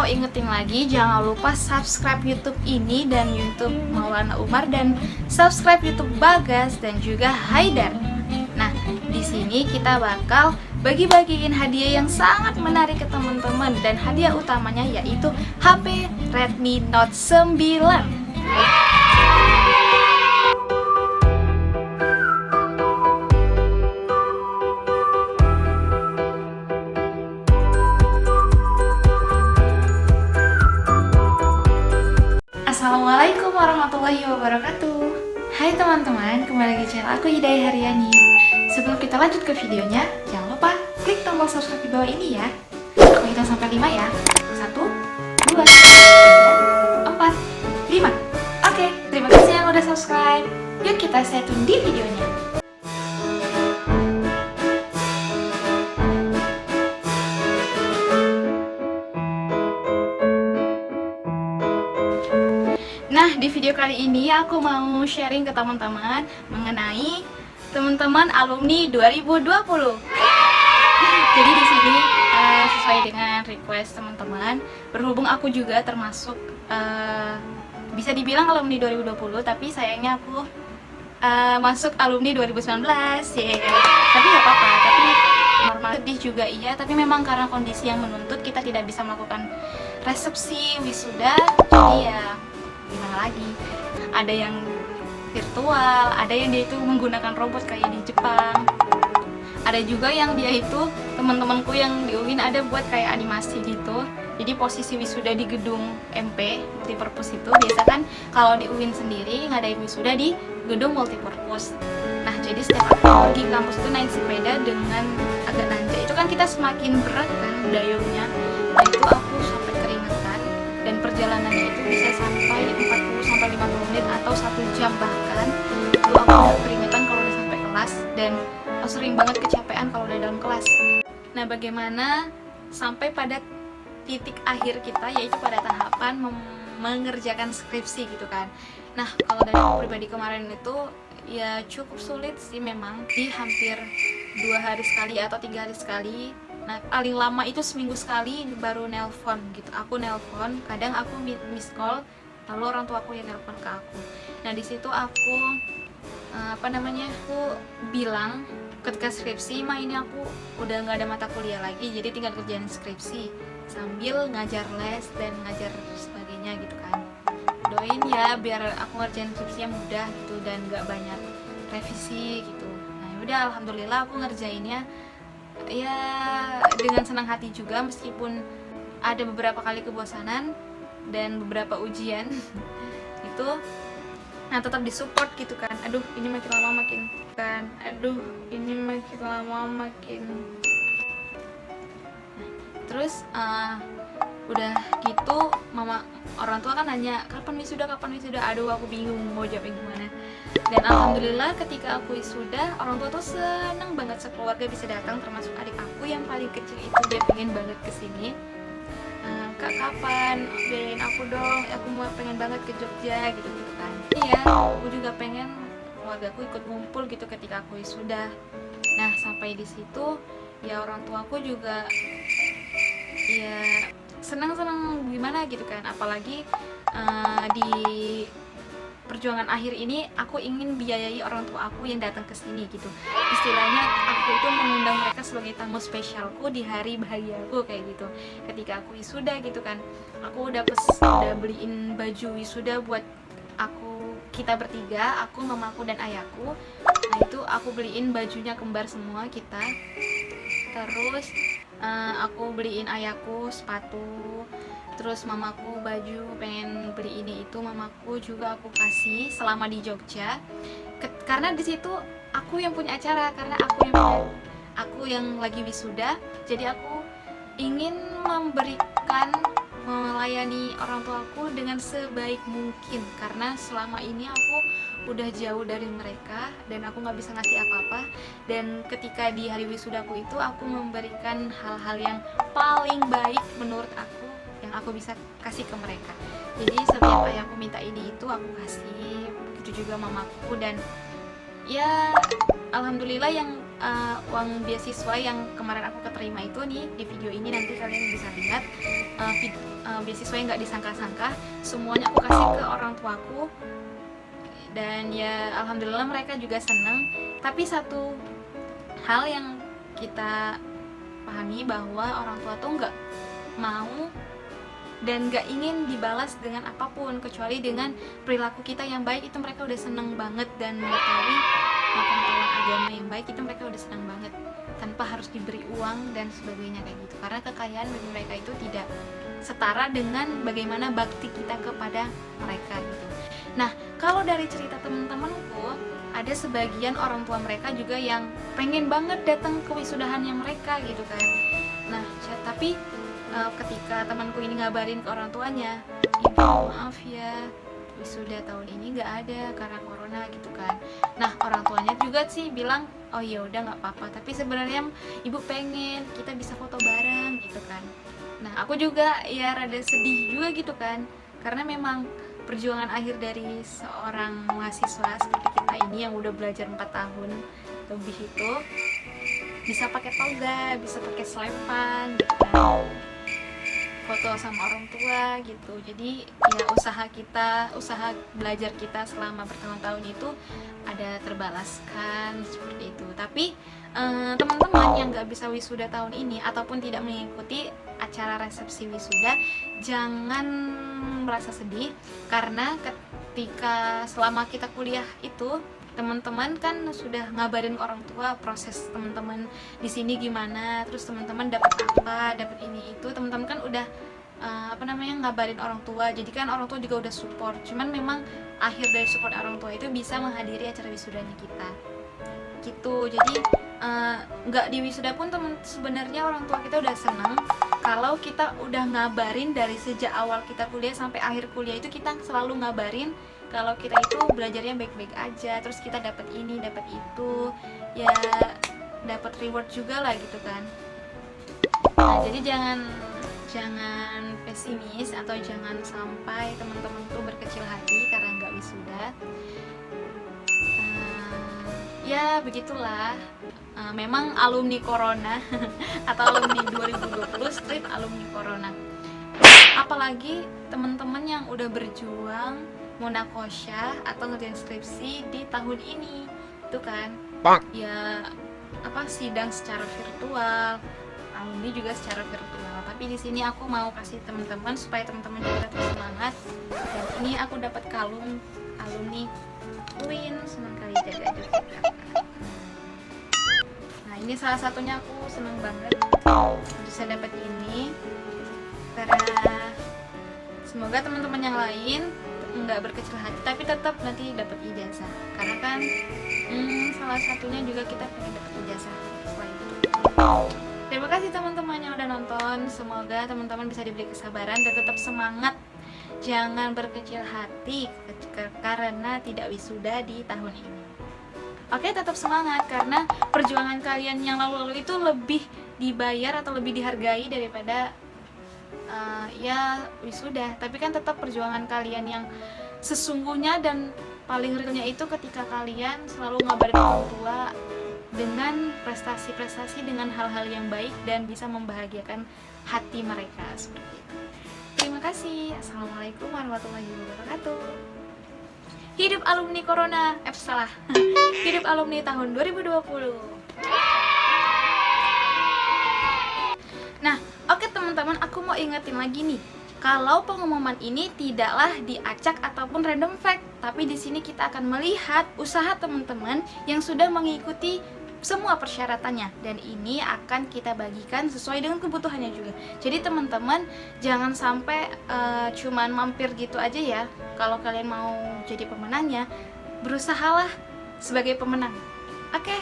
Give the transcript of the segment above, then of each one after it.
mau ingetin lagi, jangan lupa subscribe YouTube ini dan YouTube Maulana Umar, dan subscribe YouTube Bagas dan juga Haidar. Nah, di sini kita bakal bagi-bagiin hadiah yang sangat menarik ke teman-teman, dan hadiah utamanya yaitu HP Redmi Note 9. Assalamualaikum warahmatullahi wabarakatuh. Hai teman-teman, kembali lagi channel aku Hidayah Haryani. Sebelum kita lanjut ke videonya, jangan lupa klik tombol subscribe di bawah ini ya. Aku hitung sampai 5 ya. 1, 2, 3, 4, 5. Oke, terima kasih yang udah subscribe. Yuk kita stay tune di videonya. Nah, di video kali ini aku mau sharing ke teman-teman mengenai teman-teman alumni 2020. Jadi di sini sesuai dengan request teman-teman, berhubung aku juga termasuk bisa dibilang alumni 2020, tapi sayangnya aku masuk alumni 2019. Tapi nggak apa-apa, tapi normal. Sedih juga iya, tapi memang karena kondisi yang menuntut kita tidak bisa melakukan resepsi wisuda, jadi ya gimana lagi, ada yang virtual, ada yang dia itu menggunakan robot kayak di Jepang, ada juga yang dia itu teman-temanku yang di UIN ada buat kayak animasi gitu. Jadi posisi wisuda di gedung MP multipurpose itu biasa kan, kalau di UIN sendiri ngadain wisuda di gedung multipurpose. Nah jadi setiap aku pergi kampus itu naik sepeda dengan agak nanjak, itu kan kita semakin berat kan dayungnya. Nah itu aku sampai keringetan, dan perjalanannya itu bisa sampai 40-50 menit atau 1 jam bahkan. Itu aku udah keringetan kalau udah sampai kelas, dan aku sering banget kecapean kalau udah dalam kelas. Nah bagaimana sampai pada titik akhir kita, yaitu pada tahapan mengerjakan skripsi gitu kan. Nah kalau dari aku pribadi kemarin itu ya cukup sulit sih memang, di hampir 2 hari sekali atau 3 hari sekali. Nah paling lama itu seminggu sekali baru nelpon gitu. Aku nelpon, kadang aku miss call, lalu orang tua aku yang nelpon ke aku. Nah di situ aku aku bilang ketika skripsi mah ini aku udah nggak ada mata kuliah lagi, jadi tinggal kerjaan skripsi sambil ngajar les dan ngajar sebagainya gitu kan. Doain ya biar aku ngerjain skripsinya mudah gitu dan nggak banyak revisi gitu. Nah udah alhamdulillah aku ngerjainnya ya dengan senang hati juga, meskipun ada beberapa kali kebosanan dan beberapa ujian itu. Nah tetap disupport gitu kan. Aduh ini makin lama makin kan, terus udah gitu orang tua kan nanya kapan wisuda. Aduh aku bingung mau jawab gimana. Dan alhamdulillah ketika aku wisuda, orang tua tuh seneng banget, sekeluarga bisa datang, termasuk adik aku yang paling kecil itu, dia pengen banget kesini. Kak kapan biayain aku dong, aku pengen banget ke Jogja gitu kan. Iya, aku juga pengen keluargaku ikut ngumpul gitu ketika aku wisuda. Nah sampai di situ ya orang tuaku juga ya senang gimana gitu kan, apalagi di perjuangan akhir ini aku ingin biayai orang tua aku yang datang ke sini gitu. Istilahnya aku itu mengundang mereka sebagai tamu spesialku di hari bahagiaku kayak gitu. Ketika aku wisuda gitu kan, aku udah beliin baju wisuda buat kita bertiga, aku, mamaku dan ayahku. Nah itu aku beliin bajunya kembar semua kita. Terus aku beliin ayahku sepatu, terus mamaku baju, pengen beli ini itu, mamaku juga aku kasih selama di Jogja. Karena di situ aku yang punya acara, karena aku yang lagi wisuda, jadi aku ingin melayani orang tuaku dengan sebaik mungkin, karena selama ini aku udah jauh dari mereka dan aku nggak bisa ngasih apa-apa. Dan ketika di hari wisudaku itu aku memberikan hal-hal yang paling baik menurut aku yang aku bisa kasih ke mereka. Jadi setiap ayahku minta ini itu aku kasih, begitu juga mamaku. Dan ya alhamdulillah yang uang beasiswa yang kemarin aku keterima itu nih, di video ini nanti kalian bisa lihat beasiswa yang nggak disangka-sangka, semuanya aku kasih ke orang tuaku, dan ya alhamdulillah mereka juga seneng. Tapi satu hal yang kita pahami bahwa orang tua tuh nggak mau dan gak ingin dibalas dengan apapun kecuali dengan perilaku kita yang baik. Itu mereka udah seneng banget, dan mengetahui pengetahuan agama yang baik itu mereka udah seneng banget tanpa harus diberi uang dan sebagainya kayak gitu, karena kekayaan bagi mereka itu tidak setara dengan bagaimana bakti kita kepada mereka gitu. Nah, kalau dari cerita teman-temanku, ada sebagian orang tua mereka juga yang pengen banget datang ke wisudahannya mereka gitu kan. Nah, tapi ketika temanku ini ngabarin ke orang tuanya, ibu maaf ya, wisuda tahun ini nggak ada karena corona gitu kan. Nah, orang tuanya juga sih bilang, oh ya udah nggak apa-apa, tapi sebenarnya ibu pengen kita bisa foto bareng gitu kan. Nah, aku juga ya rada sedih juga gitu kan, karena memang perjuangan akhir dari seorang mahasiswa seperti kita ini yang udah belajar 4 tahun lebih itu bisa pakai toga, bisa pakai selepan gitu kan, foto sama orang tua gitu. Jadi ya usaha belajar kita selama bertahun-tahun itu ada terbalaskan seperti itu. Tapi teman-teman yang gak bisa wisuda tahun ini ataupun tidak mengikuti acara resepsi wisuda, jangan merasa sedih, karena ketika selama kita kuliah itu teman-teman kan sudah ngabarin ke orang tua proses teman-teman di sini gimana, terus teman-teman dapat apa, dapat ini itu, teman-teman kan udah ngabarin orang tua, jadi kan orang tua juga udah support. Cuman memang akhir dari support orang tua itu bisa menghadiri acara wisudanya kita gitu. Jadi nggak di wisuda pun sebenarnya orang tua kita udah seneng kalau kita udah ngabarin dari sejak awal kita kuliah sampai akhir kuliah itu, kita selalu ngabarin kalau kita itu belajarnya baik-baik aja, terus kita dapat ini, dapat itu, ya dapat reward juga lah gitu kan. Nah, jadi jangan pesimis atau jangan sampai teman-teman tuh berkecil hati karena nggak wisuda. Ya begitulah, memang alumni corona atau alumni 2020 strip alumni corona. Apalagi teman-teman yang udah berjuang munakosyah atau ngerjain skripsi di tahun ini itu kan, ya sidang secara virtual, alumni juga secara virtual. Tapi di sini aku mau kasih teman-teman supaya teman-teman juga tetap semangat. Dan ini aku dapat kalung alumni UIN Sunan Kalijaga Yogyakarta. Nah, ini salah satunya aku senang banget bisa dapat ini, karena semoga teman-teman yang lain nggak berkecil hati tapi tetap nanti dapat ijazah, karena kan salah satunya juga kita pengen dapat ijazah selain itu. Terima kasih teman-teman yang udah nonton, semoga teman-teman bisa diberi kesabaran dan tetap semangat, jangan berkecil hati karena tidak wisuda di tahun ini. Oke, tetap semangat karena perjuangan kalian yang lalu-lalu itu lebih dibayar atau lebih dihargai daripada ya wisuda. Tapi kan tetap perjuangan kalian yang sesungguhnya dan paling realnya itu ketika kalian selalu ngabarin orang tua dengan prestasi-prestasi, dengan hal-hal yang baik dan bisa membahagiakan hati mereka seperti itu. Terima kasih. Assalamualaikum warahmatullahi wabarakatuh. Hidup alumni corona, salah. Hidup alumni tahun 2020. Nah, oke teman-teman, aku mau ingetin lagi nih, kalau pengumuman ini tidaklah diacak ataupun random fact, tapi di sini kita akan melihat usaha teman-teman yang sudah mengikuti semua persyaratannya, dan ini akan kita bagikan sesuai dengan kebutuhannya juga. Jadi teman-teman jangan sampai cuman mampir gitu aja ya. Kalau kalian mau jadi pemenangnya, berusahalah sebagai pemenang. Oke.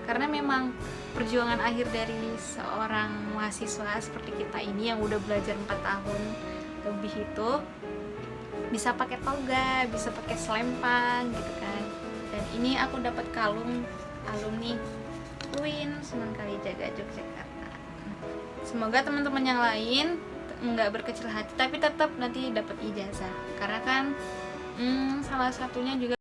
Karena memang perjuangan akhir dari seorang mahasiswa seperti kita ini yang udah belajar 4 tahun lebih itu bisa pakai toga, bisa pakai selempang gitu kan, Dan ini aku dapat kalung alumni UIN Sunan Kalijaga Yogyakarta. Semoga teman-teman yang lain nggak berkecil hati tapi tetap nanti dapat ijazah, karena kan salah satunya juga